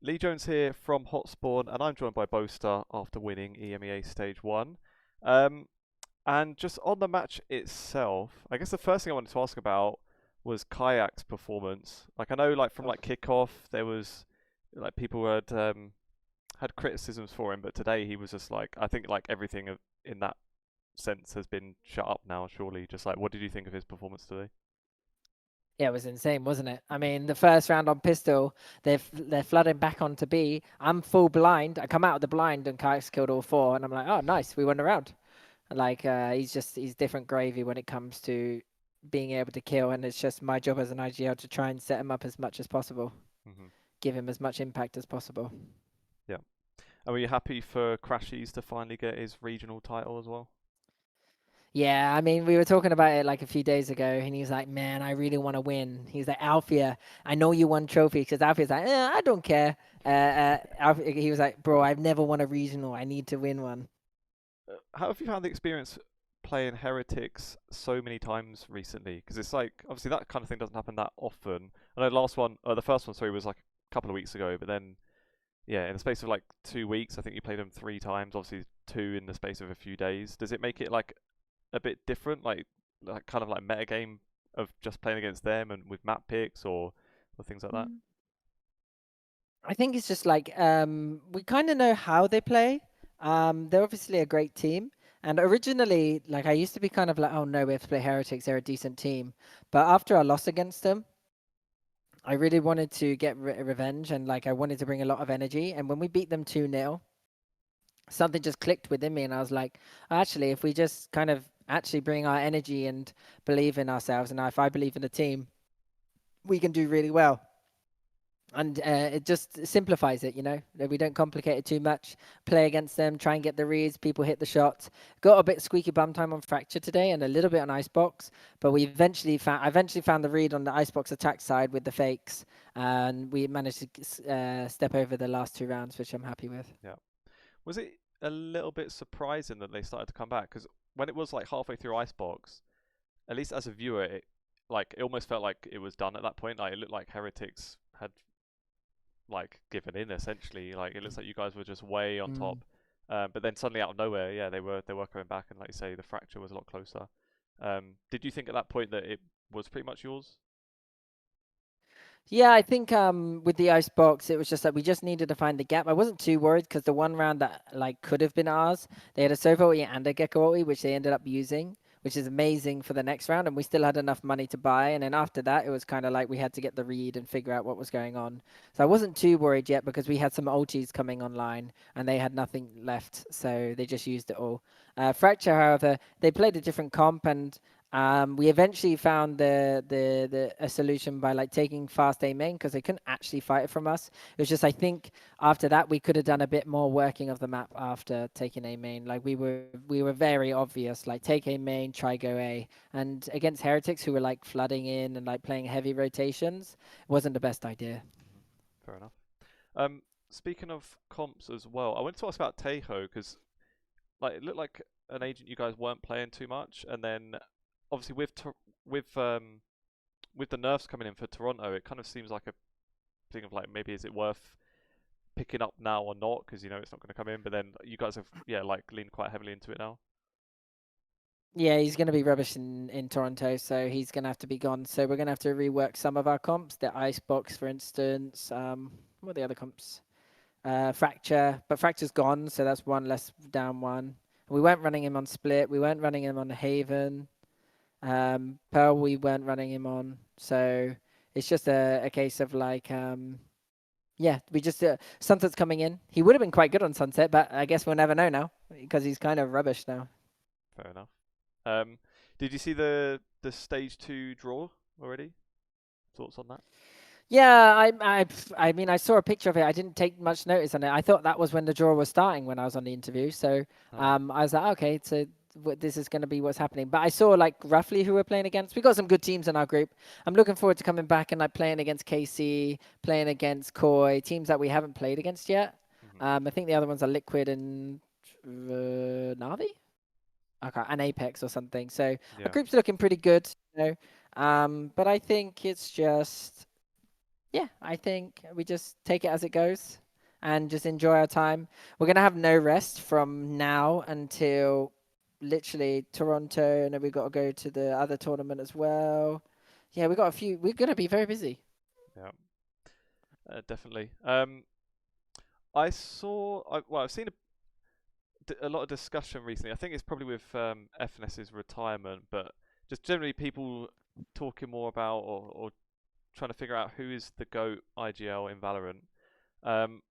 Lee Jones here from Hotspawn, and I'm joined by Boaster after winning EMEA Stage 1. Um, and just on the match itself, I guess the first thing I wanted to ask about was Kayak's performance. Like I know, like from Oh. like kickoff, there was like people had criticisms for him, but today he was just like I think like everything in that sense has been shut up now. Surely, just like what did you think of his performance today? Yeah, it was insane, wasn't it? I mean, the first round on pistol, they're flooding back onto B. I'm full blind. I come out of the blind and Kike's killed all four, and I'm like, oh, nice, we won the round. Like, he's different gravy when it comes to being able to kill, and it's just my job as an IGL to try and set him up as much as possible, Hmm. give him as much impact as possible. Yeah. And were you happy for Crashies to finally get his regional title as well? Yeah, I mean, we were talking about it like a few days ago, and he was like, "Man, I really want to win." He's like, "Alfia, I know you won trophy," because Alfia's like, "I don't care." He was like, "Bro, I've never won a regional. I need to win one." How have you found the experience playing Heretics so many times recently? Because it's like obviously that kind of thing doesn't happen that often. I know the first one, sorry, was like a couple of weeks ago, but then yeah, in the space of like 2 weeks, I think you played them 3 times. Obviously, two in the space of a few days. Does it make it like a bit different, like kind of like metagame of just playing against them and with map picks or things like that? Mm. I think it's just like we kind of know how they play. They're obviously a great team. And originally, like I used to be kind of like, oh no, we have to play Heretics. They're a decent team. But after I lost against them, I really wanted to get revenge, and like I wanted to bring a lot of energy. And when we beat them 2-0, something just clicked within me, and I was like, actually, if we just kind of actually bring our energy and believe in ourselves, and if I believe in the team, we can do really well. And it just simplifies it, that we don't complicate it too much. Play against them, try and get the reads, people hit the shots. Got a bit squeaky bum time on Fracture today and a little bit on Icebox, but I eventually found the read on the Icebox attack side with the fakes, and we managed to step over the last 2 rounds, which I'm happy with. Yeah. Was it a little bit surprising that they started to come back? Because when it was like halfway through Icebox, at least as a viewer, it almost felt like it was done at that point. Like it looked like Heretics had like given in essentially. Like it looks like you guys were just way on Mm. top. But then suddenly out of nowhere, yeah, they were coming back, and like you say, the fracture was a lot closer. Did you think at that point that it was pretty much yours? Yeah, I think with the ice box, it was just that we just needed to find the gap. I wasn't too worried because the one round that like could have been ours, they had a Sova ulti and a Gecko ulti, which they ended up using, which is amazing for the next round. And we still had enough money to buy. And then after that, it was kind of like we had to get the read and figure out what was going on. So I wasn't too worried yet because we had some ultis coming online and they had nothing left, so they just used it all. Fracture, however, they played a different comp, and we eventually found the a solution by like taking fast A main because they couldn't actually fight it from us. It was just I think after that we could have done a bit more working of the map after taking A main. Like we were very obvious, like take A main, try go A. And against Heretics who were like flooding in and like playing heavy rotations, it wasn't the best idea. Mhm. Fair enough. Um, Speaking of comps as well, I wanted to ask about Taho because like it looked like an agent you guys weren't playing too much, and then obviously with with the nerfs coming in for Toronto, it kind of seems like a thing of like maybe is it worth picking up now or not because you know it's not going to come in. But then you guys have like leaned quite heavily into it now. Yeah, he's going to be rubbish in Toronto, so he's going to have to be gone. So we're going to have to rework some of our comps. The Icebox, for instance. What are the other comps? Fracture, but Fracture's gone, so that's one less down one. We weren't running him on Split. We weren't running him on Haven. Pearl, we weren't running him on. So it's just a case of like, yeah, we just Sunset's coming in. He would have been quite good on Sunset, but I guess we'll never know now because he's kind of rubbish now. Fair enough. Um, did you see the stage 2 draw already? Thoughts on that? Yeah, I mean, I saw a picture of it. I didn't take much notice on it. I thought that was when the draw was starting when I was on the interview. So, Oh, I was like, okay, so this is going to be what's happening. But I saw like roughly who we're playing against. We got some good teams in our group. I'm looking forward to coming back and like playing against KC, playing against Koi, teams that we haven't played against yet. hmm I think the other ones are Liquid and Navi, okay, and Apex or something. So our yeah. group's looking pretty good, you know. But I think it's just. yeah, I think we just take it as it goes and just enjoy our time. We're gonna have no rest from now until literally Toronto, and then we got to go to the other tournament as well. Yeah, we got a few. We're gonna be very busy. Yeah, definitely. I've seen a lot of discussion recently. I think it's probably with FNS's retirement, but just generally people talking more about or trying to figure out who is the GOAT IGL in Valorant. Um,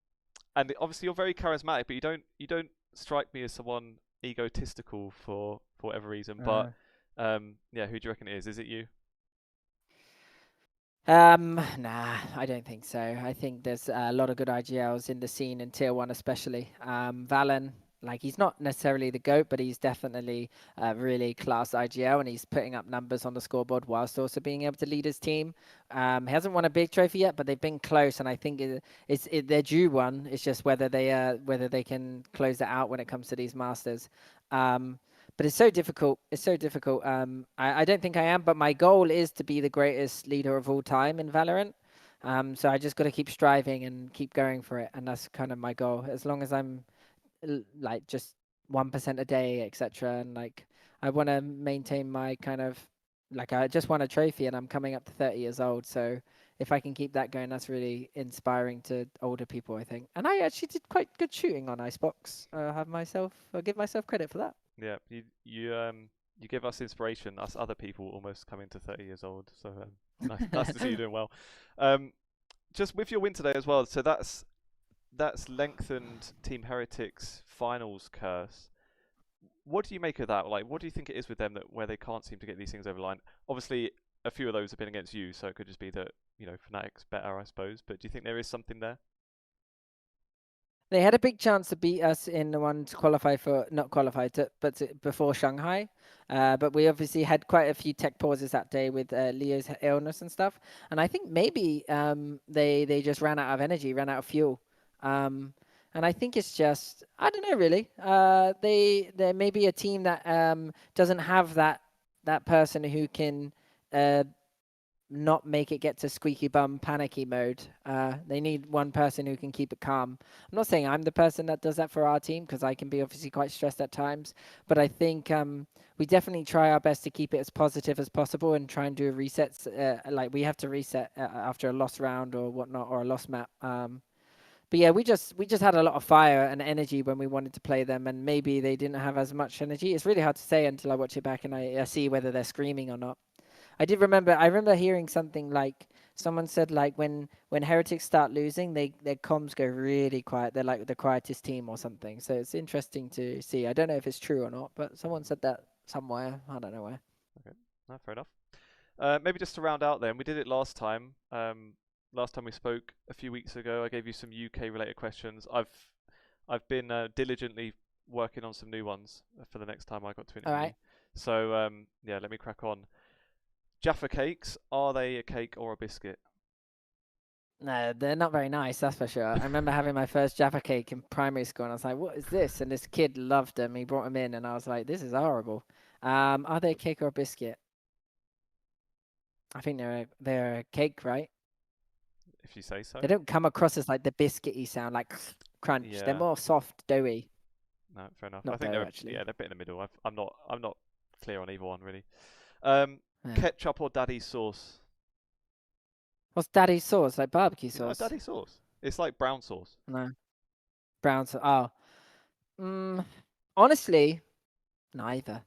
and obviously you're very charismatic, but you don't strike me as someone egotistical for whatever reason. But Uh, yeah, who do you reckon it is? Is it you? nah, I don't think so. I think there's a lot of good IGLs in the scene in tier one, especially. Valen, like he's not necessarily the GOAT, but he's definitely a really class IGL, and he's putting up numbers on the scoreboard whilst also being able to lead his team. He hasn't won a big trophy yet, but they've been close, and I think they're due one. It's just whether they can close it out when it comes to these masters. Um, but it's so difficult. It's so difficult. I don't think I am, but my goal is to be the greatest leader of all time in Valorant. So I just got to keep striving and keep going for it, and that's kind of my goal. As long as I'm like just 1% a day, etc., and like I want to maintain my kind of like I just won a trophy, and I'm coming up to 30 years old. So if I can keep that going, that's really inspiring to older people, I think. And I actually did quite good shooting on Icebox. I'll give myself credit for that. Yeah, you give us inspiration, us other people almost coming to 30 years old. So nice to see you doing well. Um, just with your win today as well. So that's lengthened Team Heretics finals curse. What do you make of that? Like, what do you think it is with them that where they can't seem to get these things over the line? Obviously, a few of those have been against you, so it could just be that Fnatic's better, I suppose. But do you think there is something there? They had a big chance to beat us in the one to qualify for, not qualify, before Shanghai. But we obviously had quite a few tech pauses that day with Leo's illness and stuff. And I think maybe they just ran out of energy, ran out of fuel. Um, and I think it's just, I don't know really. There may be a team that doesn't have that person who can uh, not make it get to squeaky bum panicky mode. They need one person who can keep it calm. I'm not saying I'm the person that does that for our team because I can be obviously quite stressed at times, but I think we definitely try our best to keep it as positive as possible and try and do resets. Like we have to reset after a lost round or whatnot or a lost map. But yeah, we just had a lot of fire and energy when we wanted to play them, and maybe they didn't have as much energy. It's really hard to say until I watch it back and I see whether they're screaming or not. I remember hearing something like someone said like when heretics start losing, their comms go really quiet. They're like the quietest team or something. So it's interesting to see. I don't know if it's true or not, but someone said that somewhere. I don't know where. Okay, no, fair enough. Maybe just to round out then, we did it last time. Last time we spoke a few weeks ago, I gave you some UK related questions. I've been diligently working on some new ones for the next time I got to All interview you. right. So yeah, let me crack on. Jaffa cakes, are they a cake or a biscuit? No, they're not very nice, that's for sure. I remember having my first Jaffa cake in primary school, and I was like, "What is this?" And this kid loved them. He brought them in, and I was like, "This is horrible." Are they a cake or a biscuit? I think they're a cake, right? If you say They so. don't come across as like the biscuity sound, like crunch. They're Yeah, more soft, doughy. no, fair enough. I Not think dough, they're actually. yeah they're a bit in the middle. I'm not clear on either one really. Um, Yeah. Ketchup or daddy sauce? What's daddy's sauce? Like barbecue You know, sauce? daddy sauce. It's like brown sauce. No. Brown sauce. Oh. Honestly, neither.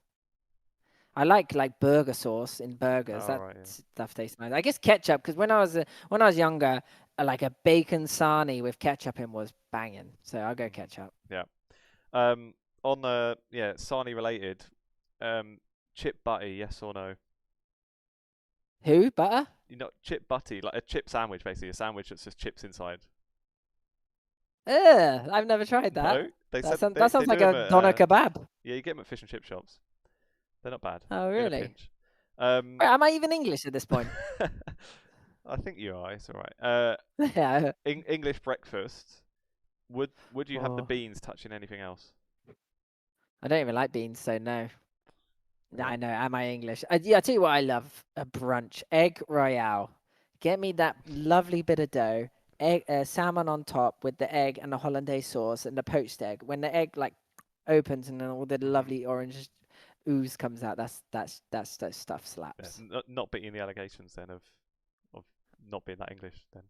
I like burger sauce in burgers. Oh That right, yeah. stuff tastes nice. I guess ketchup because when I was younger, like a bacon sarnie with ketchup in was banging. So I'll go Hmm. ketchup. Yeah. Um, on the Sarnie related, um, chip butty, yes or no? Who? Butter? You know, chip butty, like a chip sandwich, basically a sandwich that's just chips inside. Ugh, I've never tried that. No, they That said sounds they that they sounds do like them a at doner kebab. yeah, you get them at fish and chip shops. They're not bad Oh, in a really? pinch. Wait, am I even English at this point? I think you are. It's all right. Yeah. English breakfast. Would you have the Oh, beans touching anything else? I don't even like beans, so no. I Really? know. Am I English? Yeah, I tell you what, I love a brunch egg royale. Get me that lovely bit of dough, egg, salmon on top with the egg and the hollandaise sauce and the poached egg. When the egg like opens and then all the Hmm. lovely orange ooze comes out, that stuff Yeah, slaps. not beating the allegations then of not being that English then.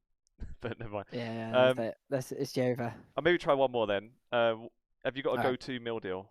But never mind. Yeah, that's Um, it. It's Jova. I'll maybe try one more then. Have you got a All right. go-to meal deal?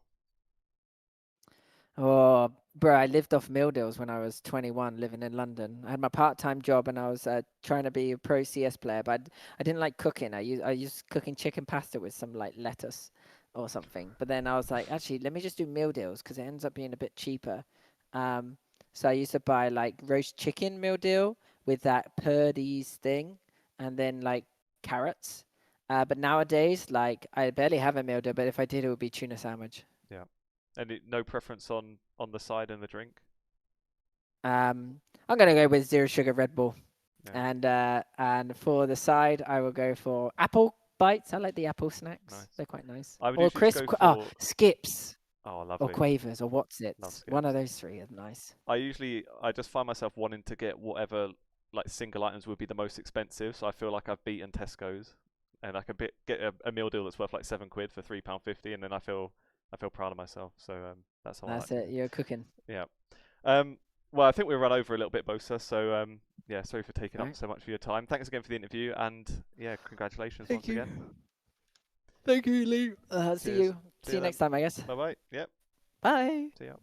Oh, bro, I lived off meal deals when I was 21, living in London. I had my part-time job and I was trying to be a pro CS player, but I didn't like cooking. I used cooking chicken pasta with some like lettuce or something. But then I was like, actually, let me just do meal deals because it ends up being a bit cheaper. Um, so I used to buy like roast chicken meal deal with that Purdy's thing, and then like carrots. But nowadays, like I barely have a meal deal, but if I did, it would be tuna sandwich. Yeah. And no preference on the side and the drink? I'm gonna go with zero sugar Red Bull, Yeah. and for the side, I will go for apple bites. I like the apple snacks; Nice. they're quite nice. I would Or usually just go for Skips oh, or lovely. Quavers or What's Love Its. One of skips. those three are nice. I just find myself wanting to get whatever like single items would be the most expensive. So I feel like I've beaten Tesco's, and I can get a meal deal that's worth like £7 for £3.50, and then I feel proud of myself. So that's how I like That's to it. live. You're cooking. Yeah. Well, I think we've run over a little bit, Boaster. So yeah, sorry for taking All up right. so much of your time. Thanks again for the interview, and yeah, congratulations Thank once you. again. Thank you, Lee. See Cheers. you. See See you you then. next time, I guess. Bye bye. Yep. Bye. See ya.